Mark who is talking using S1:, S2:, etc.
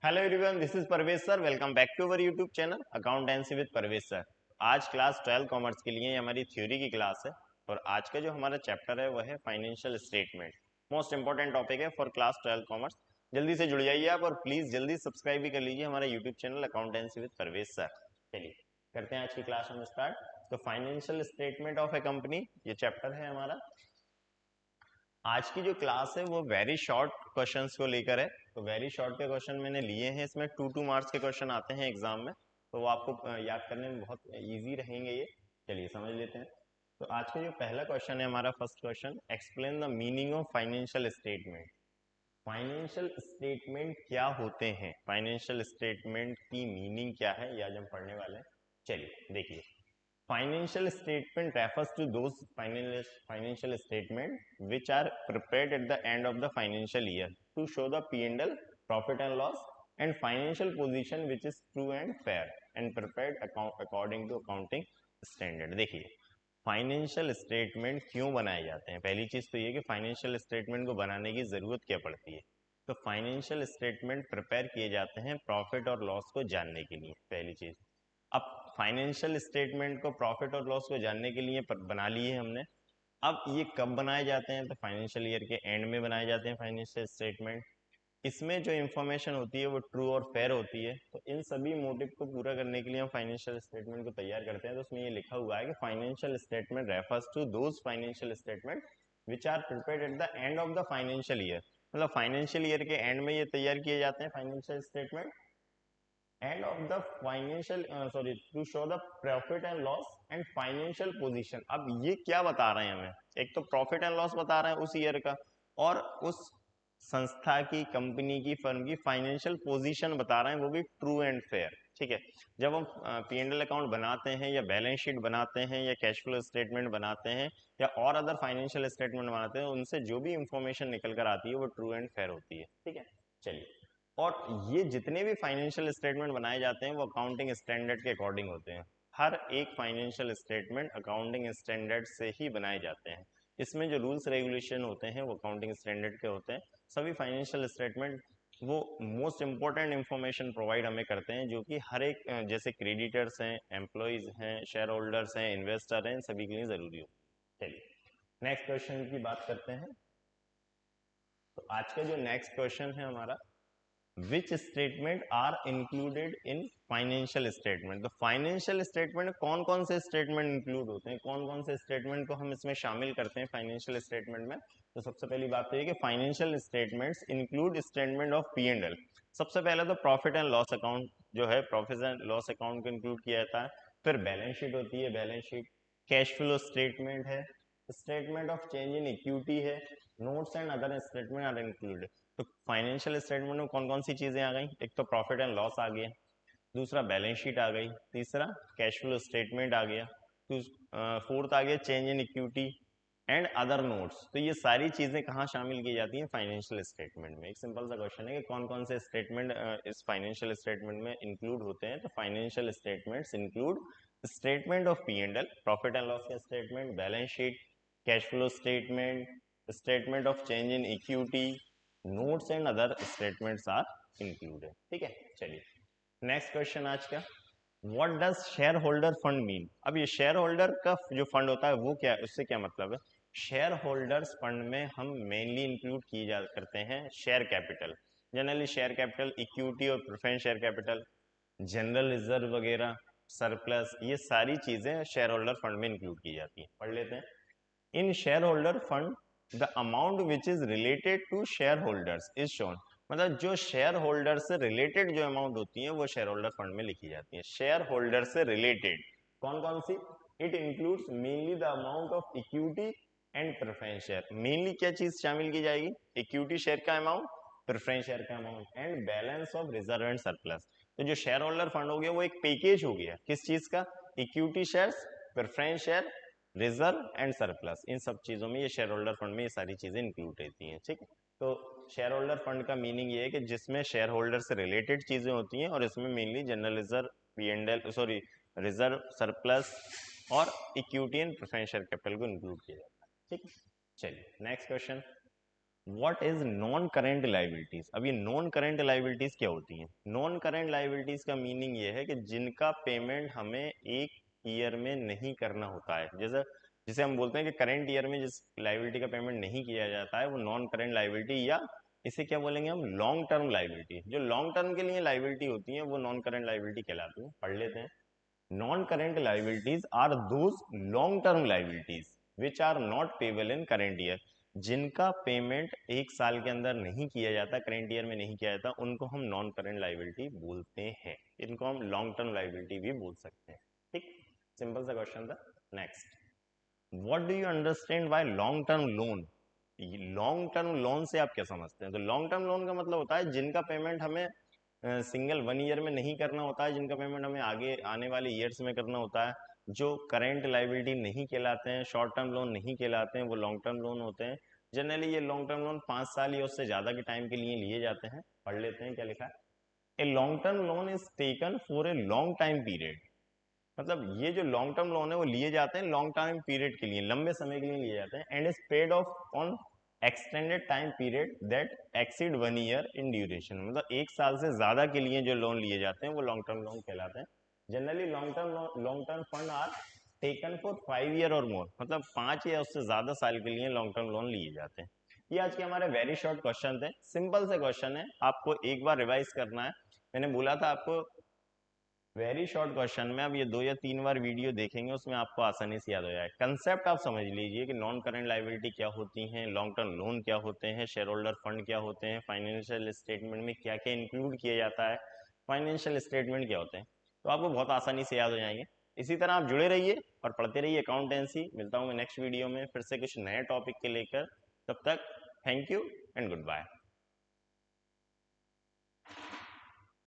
S1: Hello everyone, this is Parvez sir. Welcome back to our YouTube channel accountancy with Parvez sir. आज class 12 commerce के लिए हमारी theory की class है और आज का जो हमारा चैप्टर है वह है financial statement. Most important topic है फॉर क्लास 12 कॉमर्स। जल्दी से जुड़ जाइए आप और प्लीज जल्दी सब्सक्राइब भी कर लीजिए हमारा YouTube channel accountancy with Parvez sir. चलिए करते हैं आज की क्लास हम स्टार्ट। तो financial statement of a company ये चैप्टर है हमारा। आज की जो क्लास है वो वेरी शॉर्ट क्वेश्चंस को लेकर है। तो वेरी शॉर्ट के क्वेश्चन मैंने लिए हैं, इसमें 2 मार्क्स के क्वेश्चन आते हैं एग्जाम में, तो वो आपको याद करने में बहुत इजी रहेंगे ये। चलिए समझ लेते हैं। तो आज का जो पहला क्वेश्चन है हमारा, first question, explain the meaning of financial statement. Financial statement क्या होते हैं, फाइनेंशियल स्टेटमेंट की मीनिंग क्या है, ये आज हम पढ़ने वाले हैं। चलिए देखिए, financial statement refers to those financial statement which are prepared at the end of the financial year to show the P&L, profit and loss, and financial position which is true and fair and prepared according to accounting standard। देखिए, financial statement क्यों बनाए जाते हैं। पहली चीज तो ये कि फाइनेंशियल स्टेटमेंट को बनाने की जरूरत क्या पड़ती है। तो फाइनेंशियल स्टेटमेंट प्रिपेयर किए जाते हैं प्रॉफिट और लॉस को जानने के लिए, पहली चीज। अब फाइनेंशियल स्टेटमेंट को, प्रॉफिट और लॉस को जानने के लिए बना लिए हमने। अब ये कब बनाए जाते हैं, तो फाइनेंशियल ईयर के एंड में बनाए जाते हैं फाइनेंशियल स्टेटमेंट। इसमें जो इन्फॉर्मेशन होती है वो ट्रू और फेयर होती है। तो इन सभी मोटिव को पूरा करने के लिए हम फाइनेंशियल स्टेटमेंट को तैयार करते हैं। तो उसमें ये लिखा हुआ है कि financial statement refers to those financial statement which are prepared at the end of the financial year. मतलब फाइनेंशियल ईयर के एंड में ये तैयार किए जाते हैं financial statement. end of the financial sorry to show the profit and loss and financial position। अब ये क्या बता रहे हैं हमें, एक तो प्रॉफिट एंड लॉस बता रहे हैं उस ईयर का, और उस संस्था की, कंपनी की, फर्म की फाइनेंशियल पोजीशन बता रहे हैं, वो भी ट्रू एंड फेयर। ठीक है, जब हम P&L अकाउंट बनाते हैं या बैलेंस शीट बनाते हैं या कैश फ्लो स्टेटमेंट बनाते हैं या और अदर फाइनेंशियल स्टेटमेंट बनाते हैं, उनसे जो भी इंफॉर्मेशन निकल कर आती है वो ट्रू एंड फेयर होती है। ठीक है, चलिए। और ये जितने भी फाइनेंशियल स्टेटमेंट बनाए जाते हैं वो अकाउंटिंग स्टैंडर्ड के अकॉर्डिंग होते हैं। हर एक फाइनेंशियल स्टेटमेंट अकाउंटिंग स्टैंडर्ड से ही बनाए जाते हैं। इसमें जो रूल्स रेगुलेशन होते हैं वो अकाउंटिंग स्टैंडर्ड के होते हैं। सभी फाइनेंशियल स्टेटमेंट वो मोस्ट इंपॉर्टेंट इंफॉर्मेशन प्रोवाइड हमें करते हैं, जो कि हर एक जैसे क्रेडिटर्स हैं, एम्प्लॉयज हैं, शेयर होल्डर्स हैं, इन्वेस्टर हैं, सभी के लिए जरूरी हो। चलिए नेक्स्ट क्वेश्चन की बात करते हैं। तो आज का जो नेक्स्ट क्वेश्चन है हमारा, which statement are included in financial statement. तो फाइनेंशियल स्टेटमेंट में कौन कौन से स्टेटमेंट इंक्लूड होते हैं, कौन कौन से स्टेटमेंट को हम इसमें शामिल करते हैं फाइनेंशियल स्टेटमेंट में। तो सबसे पहली बात तो ये कि financial statements include statement of P&L। सबसे पहले तो प्रॉफिट एंड लॉस अकाउंट जो है, प्रॉफिट एंड लॉस अकाउंट को इंक्लूड किया जाता है। फिर बैलेंस शीट होती है, balance sheet, cash flow statement है, statement of change in equity है, notes and other statement are included. तो फाइनेंशियल स्टेटमेंट में कौन कौन सी चीजें आ गई, एक तो प्रॉफिट एंड लॉस आ गया, दूसरा बैलेंस शीट आ गई, तीसरा कैश फ्लो स्टेटमेंट आ गया, फोर्थ आ गया change in equity and other notes. तो ये सारी चीजें कहाँ शामिल की जाती हैं, फाइनेंशियल स्टेटमेंट में। एक सिंपल सा क्वेश्चन है कि कौन कौन से स्टेटमेंट इस फाइनेंशियल स्टेटमेंट में इंक्लूड होते हैं। तो financial statements include statement of P&L, profit and loss का statement, balance sheet, cash flow statement, statement of change in equity, notes and other statements are included. ठीक है, चलिए नेक्स्ट क्वेश्चन आज का, what does share holder fund mean. अब ये share holder का जो फंड होता है वो क्या है, उससे क्या मतलब है। शेयर होल्डर्स फंड में हम मेनली इंक्लूड किए जा करते हैं share capital. Generally share capital, equity और preference share capital, general reserve वगैरह, सरप्लस, ये सारी चीजें शेयर होल्डर फंड में इंक्लूड की जाती हैं। पढ़ लेते हैं। In share holder fund the amount which is related to share holders is shown. मतलब जो शेयर होल्डर से रिलेटेड जो अमाउंट होती है वो शेयर होल्डर फंड में लिखी जाती है। शेयर होल्डर से रिलेटेड कौन कौन सी, it includes mainly the amount of equity and preference share. Mainly क्या चीज शामिल की जाएगी, इक्विटी शेयर का अमाउंट, प्रेफरेंस शेयर का amount and balance of reserve and surplus. तो जो शेयर होल्डर फंड हो गया वो एक पैकेज हो गया किस चीज का, equity shares, preference share, reserve and surplus. इन सब चीजों में ये शेयर होल्डर फंड में ये सारी चीजें इंक्लूड रहती हैं। ठीक है, तो शेयर होल्डर फंड का मीनिंग ये है कि जिसमें शेयर होल्डर से रिलेटेड चीजें होती हैं और इसमें mainly general reserve, P&L sorry reserve, surplus और equity and preference share capital को इंक्लूड किया जाता है। ठीक है, चलिए next question, what is non current liabilities. अब ये नॉन करेंट लाइबिलिटीज क्या होती हैं? नॉन करेंट लाइबिलिटीज का मीनिंग ये है कि जिनका पेमेंट हमें एक ईयर में नहीं करना होता है। जैसे जिसे हम बोलते हैं कि करेंट ईयर में जिस लाइबिलिटी का पेमेंट नहीं किया जाता है वो नॉन करेंट लाइबिलिटी, या इसे क्या बोलेंगे हम, लॉन्ग टर्म लाइबिलिटी। जो लॉन्ग टर्म के लिए लाइबिलिटी होती है वो नॉन करेंट लाइबिलिटी कहलाती है। पढ़ लेते हैं। Non current liabilities are those long term liabilities which are not payable in current year. जिनका पेमेंट एक साल के अंदर नहीं किया जाता, करेंट ईयर में नहीं किया जाता, उनको हम नॉन करेंट लाइबिलिटी बोलते हैं। इनको हम लॉन्ग टर्म लाइबिलिटी भी बोल सकते हैं। ठीक, सिंपल सा क्वेश्चन था। Next, what do you understand by long term loan. Long term loan से आप क्या समझते हैं? तो लॉन्ग टर्म लोन का मतलब होता है जिनका पेमेंट हमें सिंगल 1 ईयर में नहीं करना होता है, जिनका पेमेंट हमें आगे आने वाले ईयर्स में करना होता है, जो करेंट लाइबिलिटी नहीं कहलाते हैं, शॉर्ट टर्म लोन नहीं कहलाते हैं, वो लॉन्ग टर्म लोन होते हैं। जनरली ये लॉन्ग टर्म लोन 5 साल या उससे ज्यादा के टाइम के लिए लिए जाते हैं। पढ़ लेते हैं क्या लिखा है। A long term loan is taken for a long time period. मतलब ये जो लॉन्ग टर्म लोन है वो लिए जाते हैं लॉन्ग टाइम पीरियड के लिए, लंबे समय के लिए लिए जाते हैं। And is paid of on extended time period that exceed 1 year in duration. मतलब 1 साल से ज्यादा के लिए जो लोन लिए जाते हैं वो लॉन्ग टर्म लोन कहलाते हैं। Generally long term fund are taken for 5 year और मोर। मतलब 5 या उससे ज्यादा साल के लिए लॉन्ग टर्म लोन लिए जाते हैं। ये आज के हमारे वेरी शॉर्ट क्वेश्चन थे। सिंपल से क्वेश्चन है, आपको एक बार रिवाइज करना है। मैंने बोला था आपको वेरी शॉर्ट क्वेश्चन में अब ये 2 या 3 बार वीडियो देखेंगे, उसमें आपको आसानी से याद हो जाए। कंसेप्ट आप समझ लीजिए कि नॉन करंट लायबिलिटी क्या होती हैं, लॉन्ग टर्म लोन क्या होते हैं, शेयर होल्डर फंड क्या होते हैं, फाइनेंशियल स्टेटमेंट में क्या क्या इंक्लूड किया जाता है, फाइनेंशियल स्टेटमेंट क्या होते हैं। तो आपको बहुत आसानी से याद हो जाएंगे। इसी तरह आप जुड़े रहिए और पढ़ते रहिए अकाउंटेंसी। मिलता हूँ मैं नेक्स्ट वीडियो में फिर से कुछ नए टॉपिक के लेकर। तब तक thank you and good bye.